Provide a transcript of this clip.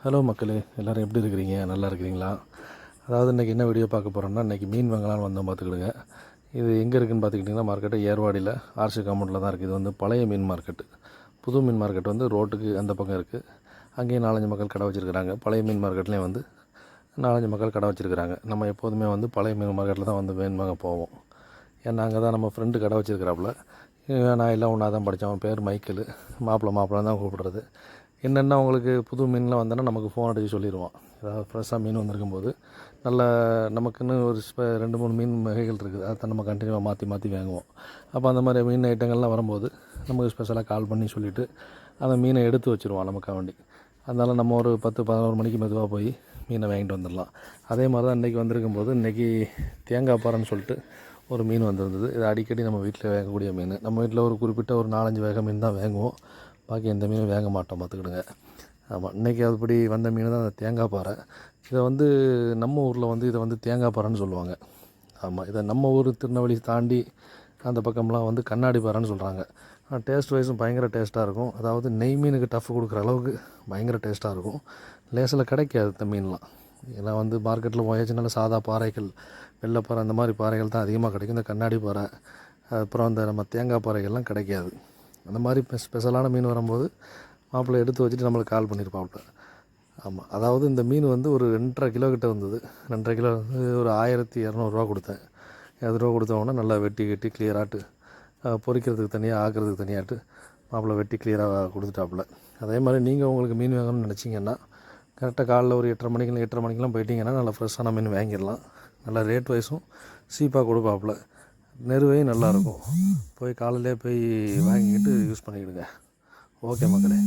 Hello மக்களே, எல்லோரும் எப்படி இருக்கிறீங்க? நல்லா இருக்கிறீங்களா? அதாவது இன்றைக்கி என்ன வீடியோ பார்க்க போகிறோன்னா, இன்றைக்கி மீன் வாங்கலாம்னு வந்தோம் பார்த்துக்கிடுங்க. இது எங்கே இருக்குதுன்னு பார்த்துக்கிட்டிங்கன்னா, மார்க்கெட்டு ஏர்வாடியில் ஆர்சி காம்பவுண்டில் தான் இருக்குது. இது வந்து பழைய மீன் மார்க்கெட்டு. புது மீன் மார்க்கெட் வந்து ரோட்டுக்கு அந்த பக்கம் இருக்குது. அங்கேயும் 4-5 மக்கள் கடை வச்சுருக்கிறாங்க. பழைய மீன் மார்க்கெட்லேயும் வந்து 4-5 மக்கள் கடை வச்சுருக்கிறாங்க. நம்ம எப்போதுமே வந்து பழைய மீன் மார்க்கெட்டில் தான் வந்து மீன் வாங்க போவோம். ஏன்னா அங்கே தான் நம்ம ஃப்ரெண்டு கடை வச்சுருக்கிறாப்புல. நான் எல்லாம் ஒன்றா தான் படித்தேன். அவன் பேர் மைக்கேலு. மாப்பிள்ளை தான் கூப்பிடுறது. என்னென்னா அவங்களுக்கு புது மீன்லாம் வந்தோன்னா நமக்கு ஃபோன் அடித்து சொல்லிடுவான். ஏதாவது ஃப்ரெஷ்ஷாக மீன் வந்திருக்கும்போது நல்லா நமக்குன்னு ஒரு 2-3 மீன் வகைகள் இருக்குது. அதை நம்ம கண்டினியூவாக மாற்றி வாங்குவோம். அப்போ அந்த மாதிரி மீன் ஐட்டங்கள்லாம் வரும்போது நமக்கு ஸ்பெஷலாக கால் பண்ணி சொல்லிவிட்டு அந்த மீனை எடுத்து வச்சுருவான் நமக்காக வேண்டி. அதனால் நம்ம ஒரு 10-11 மணிக்கு மெதுவாக போய் மீனை வாங்கிட்டு வந்துடலாம். அதே மாதிரி தான் இன்றைக்கி வந்திருக்கும்போது இன்றைக்கி தேங்காய் பாறைன்னு சொல்லிட்டு ஒரு மீன் வந்திருந்தது. இது அடிக்கடி நம்ம வீட்டில் வாங்கக்கூடிய மீன். நம்ம வீட்டில் ஒரு குறிப்பிட்ட ஒரு 4-5 வகை மீன் தான் வாங்குவோம். பாக்கி எந்த மீனும் வாங்க மாட்டோம் பார்த்துக்கிடுங்க. ஆமாம், இன்றைக்கி அதுபடி வந்த மீன் தான் அந்த தேங்காய் பாறை. இதை வந்து நம்ம ஊரில் வந்து இதை வந்து தேங்காய் பாறைன்னு சொல்லுவாங்க. ஆமாம், இதை நம்ம ஊர் திருநெல்வேலி தாண்டி அந்த பக்கம்லாம் வந்து கண்ணாடி பாறைன்னு சொல்கிறாங்க. டேஸ்ட் வைஸும் பயங்கர டேஸ்ட்டாக இருக்கும். அதாவது நெய் மீனுக்கு டஃப் கொடுக்குற அளவுக்கு பயங்கர டேஸ்ட்டாக இருக்கும். லேசில் கிடைக்காது இந்த மீன்லாம். ஏன்னா வந்து மார்க்கெட்டில் போயாச்சுனால சாதா பாறைகள், வெள்ளைப்பாறை அந்த மாதிரி பாறைகள் தான் அதிகமாக கிடைக்கும். இந்த கண்ணாடி பாறை, அப்புறம் அந்த நம்ம தேங்காய் பாறைகள்லாம் கிடைக்காது. அந்த மாதிரி ஸ்பெஷலான மீன் வரும்போது மாப்பிள்ளை எடுத்து வச்சுட்டு நம்மளுக்கு கால் பண்ணியிருப்பாப்புல. ஆமாம், அதாவது இந்த மீன் வந்து ஒரு 2.5 கிலோ கிட்ட வந்தது. 2.5 கிலோ வந்து ஒரு 1200 கொடுத்தேன். 2 கொடுத்தவொடனே நல்லா வெட்டி கிளியராட்டு பொரிக்கிறதுக்கு தனியாக, ஆக்கிறதுக்கு தனியாட்டு மாப்பிள்ளை வெட்டி கிளியராக கொடுத்துட்டாப்புல. அதே மாதிரி நீங்கள் உங்களுக்கு மீன் வாங்கணும்னு நினச்சிங்கன்னா கரெக்டாக காலைல ஒரு 8:30 மணிக்கெலாம் போயிட்டீங்கன்னா நல்லா ஃப்ரெஷ்ஷான மீன் வாங்கிடலாம். நல்லா ரேட் வைஸும் சீப்பாக கொடுப்பாப்புல. நெருவையும் நல்லாயிருக்கும். போய் காலையிலே போய் வாங்கிக்கிட்டு யூஸ் பண்ணிக்கிடுங்க. ஓகே மக்களே.